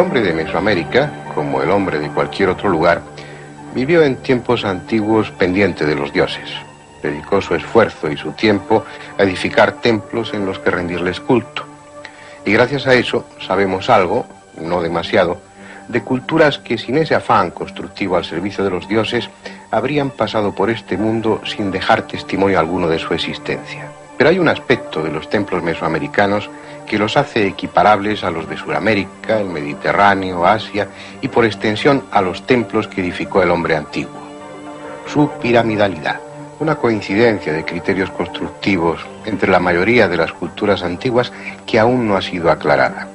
hombre de Mesoamérica, como el hombre de cualquier otro lugar, vivió en tiempos antiguos pendiente de los dioses. Dedicó su esfuerzo y su tiempo a edificar templos en los que rendirles culto. Y gracias a eso sabemos algo, no demasiado, de culturas que sin ese afán constructivo al servicio de los dioses habrían pasado por este mundo sin dejar testimonio alguno de su existencia. Pero hay un aspecto de los templos mesoamericanos que los hace equiparables a los de Sudamérica, el Mediterráneo, Asia y por extensión a los templos que edificó el hombre antiguo. Su piramidalidad, una coincidencia de criterios constructivos entre la mayoría de las culturas antiguas que aún no ha sido aclarada.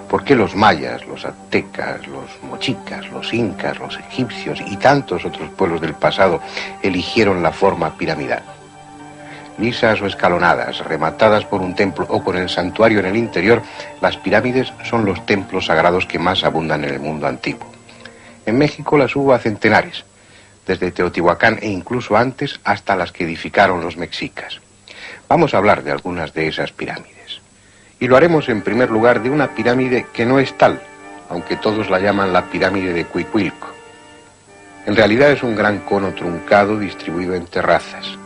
¿Por qué los mayas, los aztecas, los mochicas, los incas, los egipcios y tantos otros pueblos del pasado eligieron la forma piramidal? Lisas o escalonadas, rematadas por un templo o con el santuario en el interior, las pirámides son los templos sagrados que más abundan en el mundo antiguo. En México las hubo a centenares, desde Teotihuacán e incluso antes hasta las que edificaron los mexicas. Vamos a hablar de algunas de esas pirámides. Y lo haremos en primer lugar de una pirámide que no es tal, aunque todos la llaman la pirámide de Cuicuilco. En realidad es un gran cono truncado distribuido en terrazas.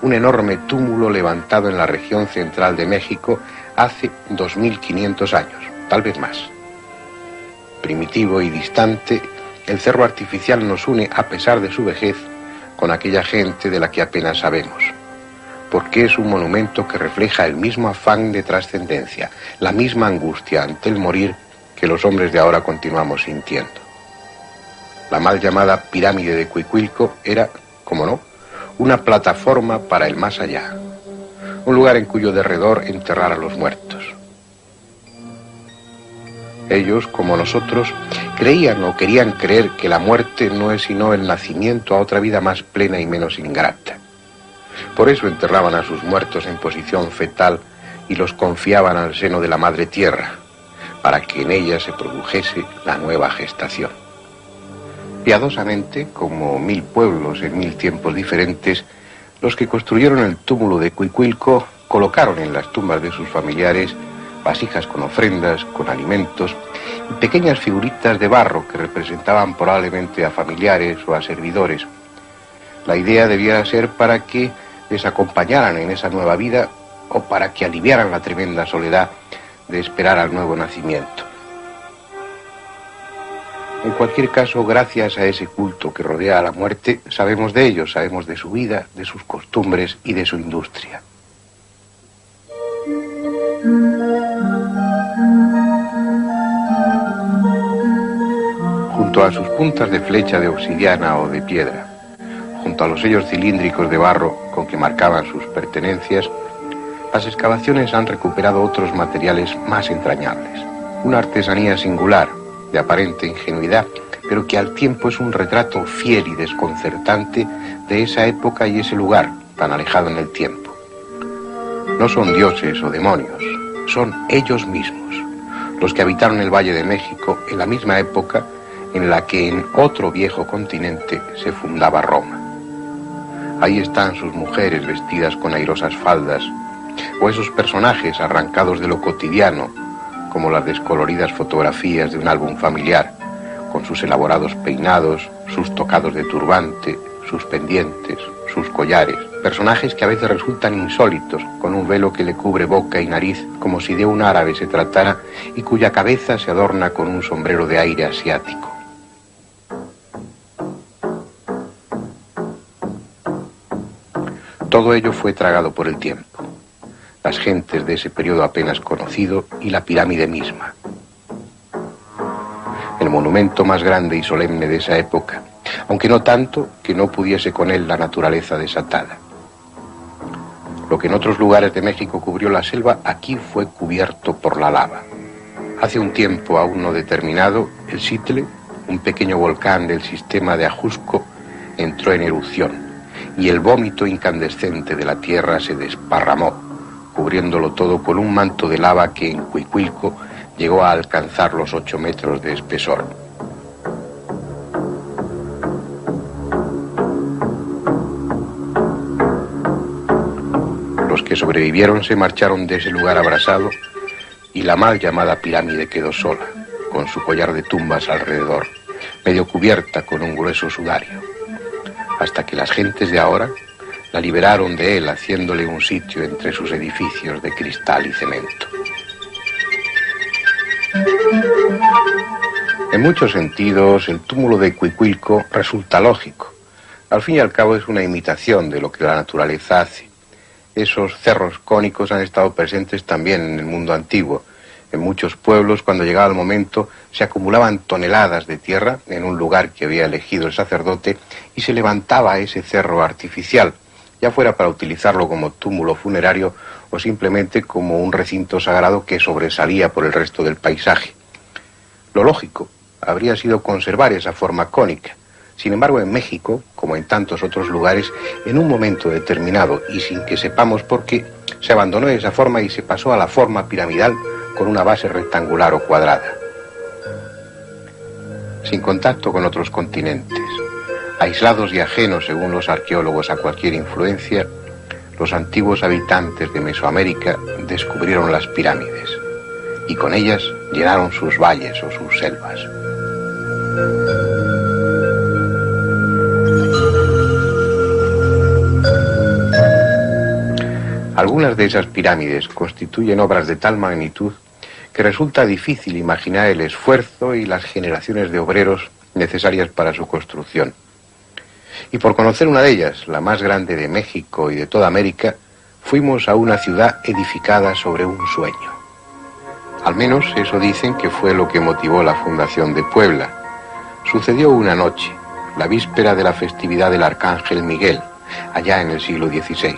Un enorme túmulo levantado en la región central de México hace 2500 años, tal vez más. Primitivo y distante, el cerro artificial nos une, a pesar de su vejez, con aquella gente de la que apenas sabemos. Porque es un monumento que refleja el mismo afán de trascendencia, la misma angustia ante el morir que los hombres de ahora continuamos sintiendo. La mal llamada pirámide de Cuicuilco era, como no, una plataforma para el más allá, un lugar en cuyo derredor enterrar a los muertos. Ellos, como nosotros, creían o querían creer que la muerte no es sino el nacimiento a otra vida más plena y menos ingrata. Por eso enterraban a sus muertos en posición fetal y los confiaban al seno de la madre tierra, para que en ella se produjese la nueva gestación. Piadosamente, como 1000 pueblos en 1000 tiempos diferentes, los que construyeron el túmulo de Cuicuilco colocaron en las tumbas de sus familiares vasijas con ofrendas, con alimentos y pequeñas figuritas de barro que representaban probablemente a familiares o a servidores. La idea debía ser para que les acompañaran en esa nueva vida o para que aliviaran la tremenda soledad de esperar al nuevo nacimiento. En cualquier caso, gracias a ese culto que rodea a la muerte, sabemos de ellos, sabemos de su vida, de sus costumbres y de su industria. Junto a sus puntas de flecha de obsidiana o de piedra, junto a los sellos cilíndricos de barro con que marcaban sus pertenencias, las excavaciones han recuperado otros materiales más entrañables. Una artesanía singular, de aparente ingenuidad, pero que al tiempo es un retrato fiel y desconcertante de esa época y ese lugar tan alejado en el tiempo. No son dioses o demonios, son ellos mismos, los que habitaron el Valle de México en la misma época en la que en otro viejo continente se fundaba Roma. Ahí están sus mujeres vestidas con airosas faldas, o esos personajes arrancados de lo cotidiano, como las descoloridas fotografías de un álbum familiar, con sus elaborados peinados, sus tocados de turbante, sus pendientes, sus collares, personajes que a veces resultan insólitos, con un velo que le cubre boca y nariz, como si de un árabe se tratara, y cuya cabeza se adorna con un sombrero de aire asiático. Todo ello fue tragado por el tiempo, las gentes de ese periodo apenas conocido y la pirámide misma. El monumento más grande y solemne de esa época, aunque no tanto que no pudiese con él la naturaleza desatada. Lo que en otros lugares de México cubrió la selva, aquí fue cubierto por la lava. Hace un tiempo aún no determinado, el Xitle, un pequeño volcán del sistema de Ajusco, entró en erupción y el vómito incandescente de la tierra se desparramó, cubriéndolo todo con un manto de lava que en Cuicuilco llegó a alcanzar los 8 metros de espesor. Los que sobrevivieron se marcharon de ese lugar abrasado y la mal llamada pirámide quedó sola, con su collar de tumbas alrededor, medio cubierta con un grueso sudario, hasta que las gentes de ahora la liberaron de él, haciéndole un sitio entre sus edificios de cristal y cemento. En muchos sentidos, el túmulo de Cuicuilco resulta lógico. Al fin y al cabo es una imitación de lo que la naturaleza hace. Esos cerros cónicos han estado presentes también en el mundo antiguo. En muchos pueblos, cuando llegaba el momento, se acumulaban toneladas de tierra en un lugar que había elegido el sacerdote y se levantaba ese cerro artificial, ya fuera para utilizarlo como túmulo funerario o simplemente como un recinto sagrado que sobresalía por el resto del paisaje. Lo lógico habría sido conservar esa forma cónica. Sin embargo, en México, como en tantos otros lugares, en un momento determinado y sin que sepamos por qué, se abandonó esa forma y se pasó a la forma piramidal con una base rectangular o cuadrada. Sin contacto con otros continentes, aislados y ajenos, según los arqueólogos, a cualquier influencia, los antiguos habitantes de Mesoamérica descubrieron las pirámides y con ellas llenaron sus valles o sus selvas. Algunas de esas pirámides constituyen obras de tal magnitud que resulta difícil imaginar el esfuerzo y las generaciones de obreros necesarias para su construcción. Y por conocer una de ellas, la más grande de México y de toda América, fuimos a una ciudad edificada sobre un sueño. Al menos eso dicen que fue lo que motivó la fundación de Puebla. Sucedió una noche, la víspera de la festividad del Arcángel Miguel, allá en el siglo XVI.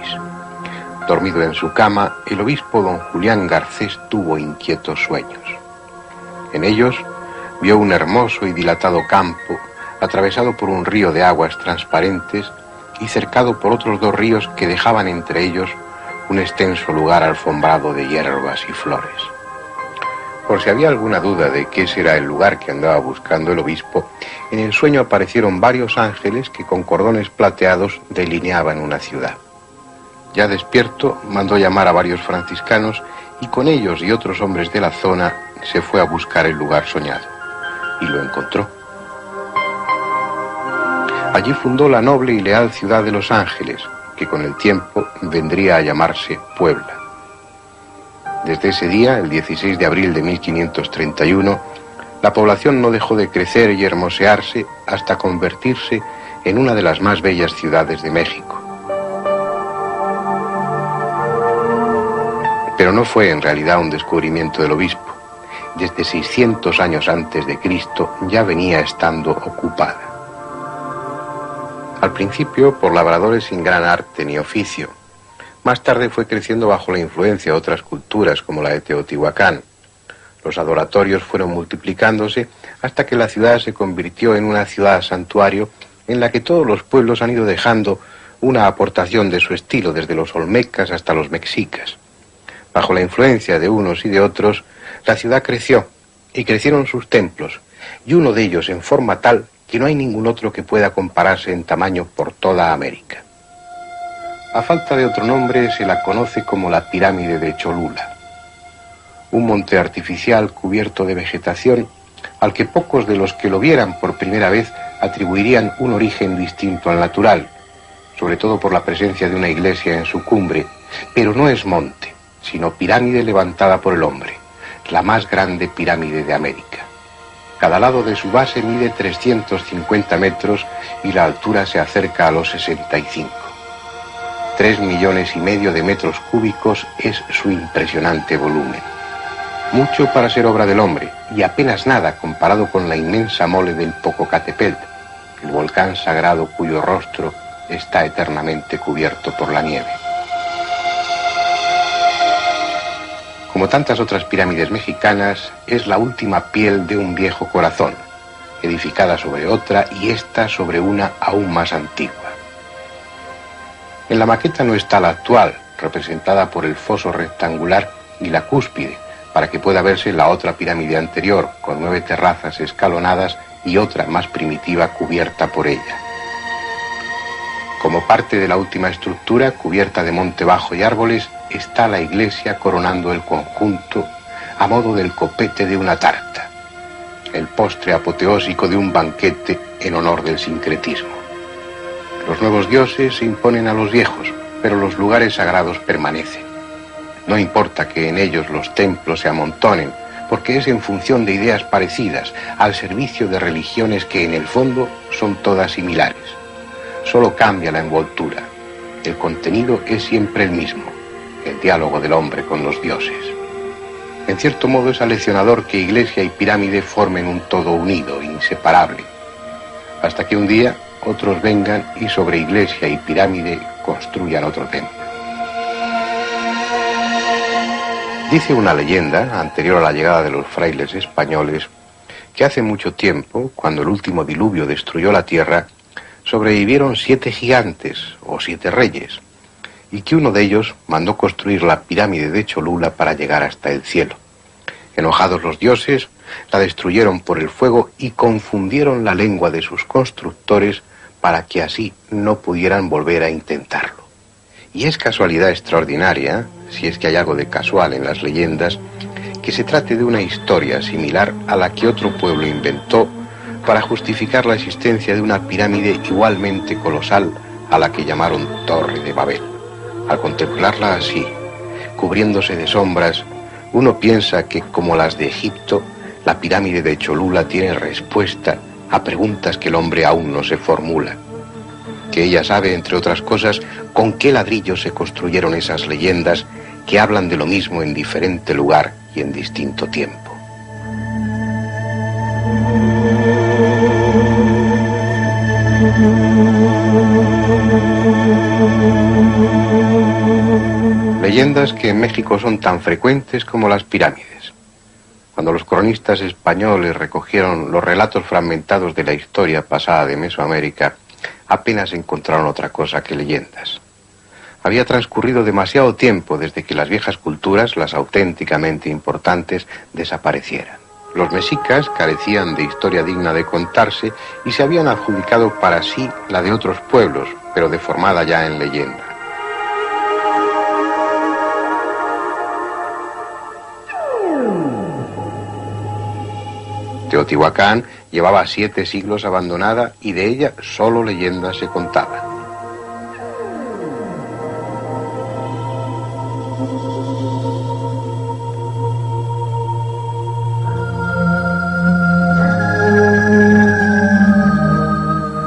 Dormido en su cama, el obispo don Julián Garcés tuvo inquietos sueños. En ellos vio un hermoso y dilatado campo, atravesado por un río de aguas transparentes y cercado por otros dos ríos que dejaban entre ellos un extenso lugar alfombrado de hierbas y flores. Por si había alguna duda de qué será el lugar que andaba buscando el obispo, en el sueño aparecieron varios ángeles que con cordones plateados delineaban una ciudad. Ya despierto, mandó llamar a varios franciscanos y con ellos y otros hombres de la zona se fue a buscar el lugar soñado. Y lo encontró. Allí fundó la noble y leal ciudad de Los Ángeles, que con el tiempo vendría a llamarse Puebla. Desde ese día, el 16 de abril de 1531, la población no dejó de crecer y hermosearse hasta convertirse en una de las más bellas ciudades de México. Pero no fue en realidad un descubrimiento del obispo. Desde 600 años antes de Cristo ya venía estando ocupada. Al principio por labradores sin gran arte ni oficio. Más tarde fue creciendo bajo la influencia de otras culturas como la de Teotihuacán. Los adoratorios fueron multiplicándose hasta que la ciudad se convirtió en una ciudad santuario en la que todos los pueblos han ido dejando una aportación de su estilo, desde los olmecas hasta los mexicas. Bajo la influencia de unos y de otros, la ciudad creció y crecieron sus templos, y uno de ellos en forma tal que no hay ningún otro que pueda compararse en tamaño por toda América. A falta de otro nombre, se la conoce como la pirámide de Cholula, un monte artificial cubierto de vegetación al que pocos de los que lo vieran por primera vez atribuirían un origen distinto al natural, sobre todo por la presencia de una iglesia en su cumbre, pero no es monte, sino pirámide levantada por el hombre, la más grande pirámide de América. Cada lado de su base mide 350 metros y la altura se acerca a los 65. 3,5 millones de metros cúbicos es su impresionante volumen. Mucho para ser obra del hombre y apenas nada comparado con la inmensa mole del Popocatépetl, el volcán sagrado cuyo rostro está eternamente cubierto por la nieve. Como tantas otras pirámides mexicanas, es la última piel de un viejo corazón, edificada sobre otra y esta sobre una aún más antigua. En la maqueta no está la actual, representada por el foso rectangular y la cúspide, para que pueda verse la otra pirámide anterior, con 9 terrazas escalonadas y otra más primitiva cubierta por ella. Como parte de la última estructura, cubierta de monte bajo y árboles, está la iglesia coronando el conjunto a modo del copete de una tarta. el postre apoteósico de un banquete en honor del sincretismo. Los nuevos dioses se imponen a los viejos, pero los lugares sagrados permanecen. No importa que en ellos los templos se amontonen, porque es en función de ideas parecidas, al servicio de religiones que en el fondo son todas similares. Solo cambia la envoltura. El contenido es siempre el mismo, el diálogo del hombre con los dioses. En cierto modo es aleccionador que iglesia y pirámide formen un todo unido, inseparable, hasta que un día otros vengan y sobre iglesia y pirámide construyan otro templo. Dice una leyenda, anterior a la llegada de los frailes españoles, que hace mucho tiempo, cuando el último diluvio destruyó la tierra, sobrevivieron 7 gigantes o 7 reyes, y que uno de ellos mandó construir la pirámide de Cholula para llegar hasta el cielo. Enojados los dioses, la destruyeron por el fuego y confundieron la lengua de sus constructores para que así no pudieran volver a intentarlo. Y es casualidad extraordinaria, si es que hay algo de casual en las leyendas, que se trate de una historia similar a la que otro pueblo inventó para justificar la existencia de una pirámide igualmente colosal a la que llamaron Torre de Babel. Al contemplarla así, cubriéndose de sombras, uno piensa que, como las de Egipto, la pirámide de Cholula tiene respuesta a preguntas que el hombre aún no se formula. Que ella sabe, entre otras cosas, con qué ladrillos se construyeron esas leyendas que hablan de lo mismo en diferente lugar y en distinto tiempo. Leyendas que en México son tan frecuentes como las pirámides. Cuando los cronistas españoles recogieron los relatos fragmentados de la historia pasada de Mesoamérica, apenas encontraron otra cosa que leyendas. Había transcurrido demasiado tiempo desde que las viejas culturas, las auténticamente importantes, desaparecieran. Los mexicas carecían de historia digna de contarse y se habían adjudicado para sí la de otros pueblos, pero deformada ya en leyenda. Teotihuacán llevaba 7 siglos abandonada y de ella solo leyendas se contaban.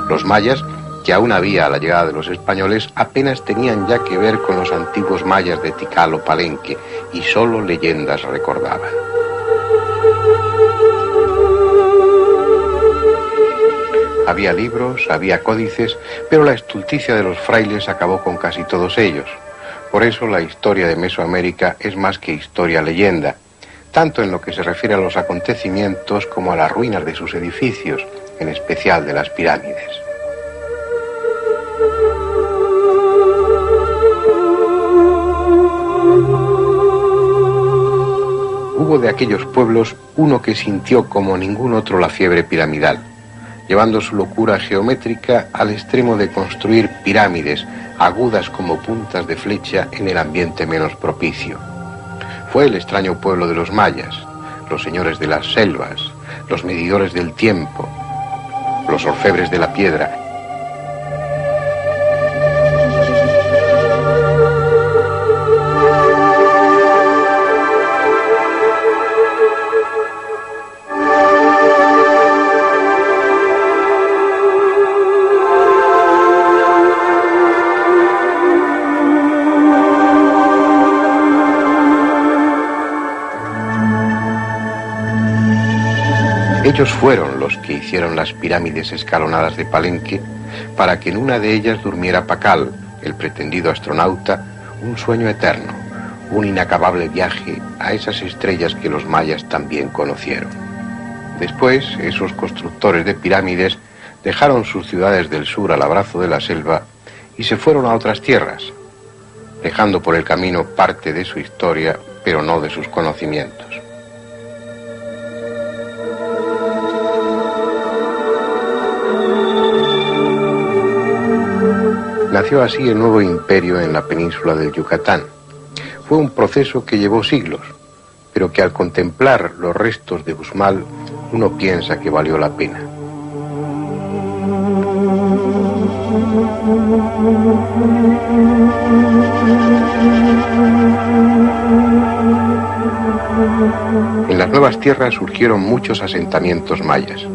Los mayas, que aún había a la llegada de los españoles, apenas tenían ya que ver con los antiguos mayas de Tikal o Palenque y solo leyendas recordaban. Había libros, había códices, pero la estulticia de los frailes acabó con casi todos ellos. Por eso la historia de Mesoamérica es más que historia-leyenda, tanto en lo que se refiere a los acontecimientos como a las ruinas de sus edificios, en especial de las pirámides. Hubo de aquellos pueblos uno que sintió como ningún otro la fiebre piramidal, llevando su locura geométrica al extremo de construir pirámides agudas como puntas de flecha en el ambiente menos propicio. Fue el extraño pueblo de los mayas, los señores de las selvas, los medidores del tiempo, los orfebres de la piedra. Ellos fueron los que hicieron las pirámides escalonadas de Palenque para que en una de ellas durmiera Pacal, el pretendido astronauta, un sueño eterno, un inacabable viaje a esas estrellas que los mayas también conocieron. Después, esos constructores de pirámides dejaron sus ciudades del sur al abrazo de la selva y se fueron a otras tierras, dejando por el camino parte de su historia, pero no de sus conocimientos. Nació así el nuevo imperio en la península del Yucatán. Fue un proceso que llevó siglos, pero que al contemplar los restos de Uxmal, uno piensa que valió la pena. En las nuevas tierras surgieron muchos asentamientos mayas.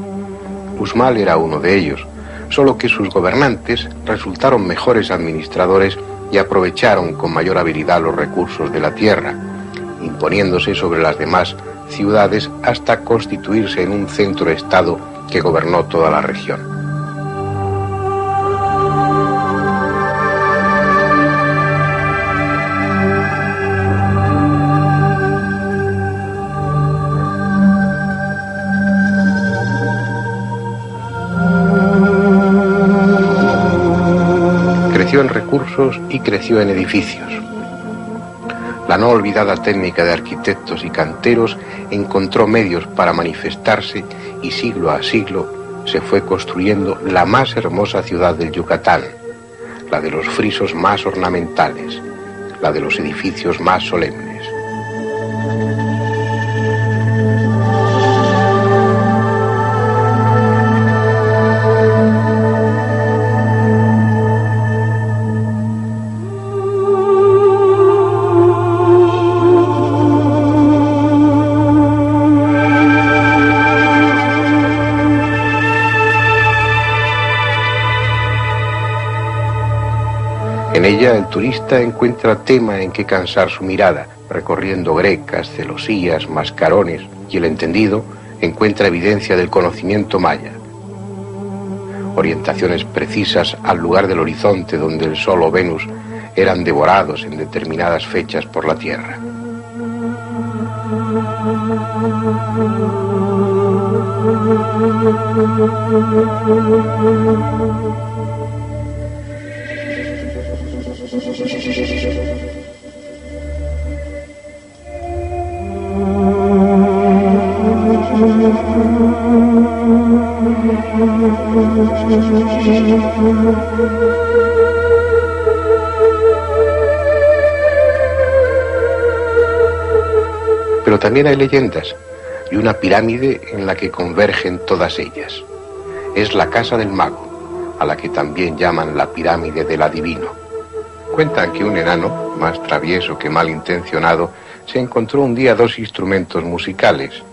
Uxmal era uno de ellos, solo que sus gobernantes resultaron mejores administradores y aprovecharon con mayor habilidad los recursos de la tierra, imponiéndose sobre las demás ciudades hasta constituirse en un centro-estado que gobernó toda la región. Creció en recursos y creció en edificios. La no olvidada técnica de arquitectos y canteros encontró medios para manifestarse y siglo a siglo se fue construyendo la más hermosa ciudad del Yucatán, la de los frisos más ornamentales, la de los edificios más solemnes. En ella el turista encuentra tema en que cansar su mirada, recorriendo grecas, celosías, mascarones, y el entendido encuentra evidencia del conocimiento maya. Orientaciones precisas al lugar del horizonte donde el Sol o Venus eran devorados en determinadas fechas por la Tierra. Pero también hay leyendas y una pirámide en la que convergen todas ellas. Es la casa del mago, a la que también llaman la pirámide del adivino. Cuentan que un enano, más travieso que malintencionado, se encontró un día dos instrumentos musicales,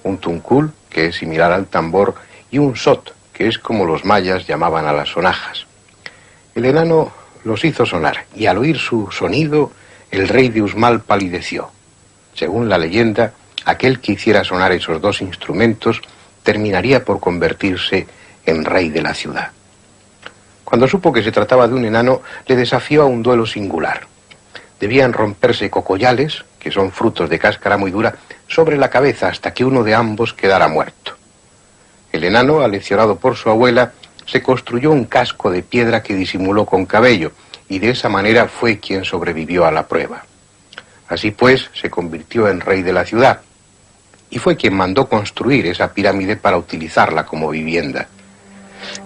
un tuncul, que es similar al tambor, y un sot, que es como los mayas llamaban a las sonajas. El enano los hizo sonar, y al oír su sonido, el rey de Uxmal palideció. Según la leyenda, aquel que hiciera sonar esos dos instrumentos terminaría por convertirse en rey de la ciudad. Cuando supo que se trataba de un enano, le desafió a un duelo singular. Debían romperse cocoyales, que son frutos de cáscara muy dura, sobre la cabeza hasta que uno de ambos quedara muerto. El enano, aleccionado por su abuela, se construyó un casco de piedra que disimuló con cabello, y de esa manera fue quien sobrevivió a la prueba. Así pues, se convirtió en rey de la ciudad, y fue quien mandó construir esa pirámide para utilizarla como vivienda.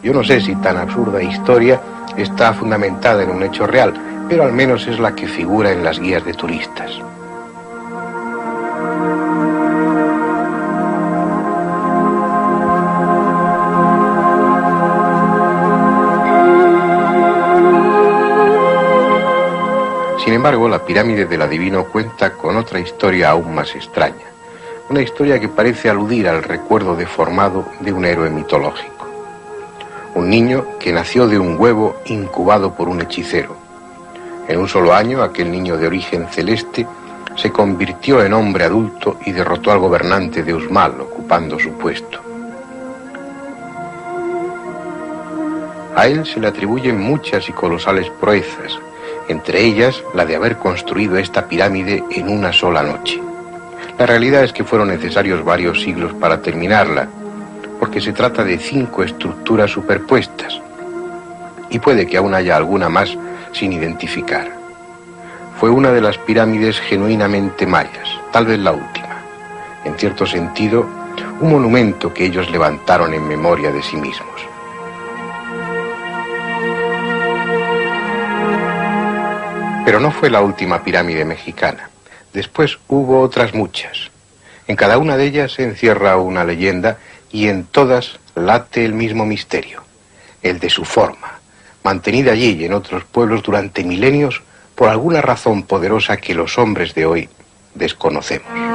Yo no sé si tan absurda historia está fundamentada en un hecho real, pero al menos es la que figura en las guías de turistas. Sin embargo, la pirámide del adivino cuenta con otra historia aún más extraña. Una historia que parece aludir al recuerdo deformado de un héroe mitológico. Un niño que nació de un huevo incubado por un hechicero. En un solo año, aquel niño de origen celeste se convirtió en hombre adulto y derrotó al gobernante de Uxmal, ocupando su puesto. A él se le atribuyen muchas y colosales proezas, entre ellas la de haber construido esta pirámide en una sola noche. La realidad es que fueron necesarios varios siglos para terminarla, porque se trata de 5 estructuras superpuestas, y puede que aún haya alguna más sin identificar. Fue una de las pirámides genuinamente mayas, tal vez la última. En cierto sentido, un monumento que ellos levantaron en memoria de sí mismos. Pero no fue la última pirámide mexicana. Después hubo otras muchas. En cada una de ellas se encierra una leyenda y en todas late el mismo misterio, el de su forma, mantenida allí y en otros pueblos durante milenios por alguna razón poderosa que los hombres de hoy desconocemos.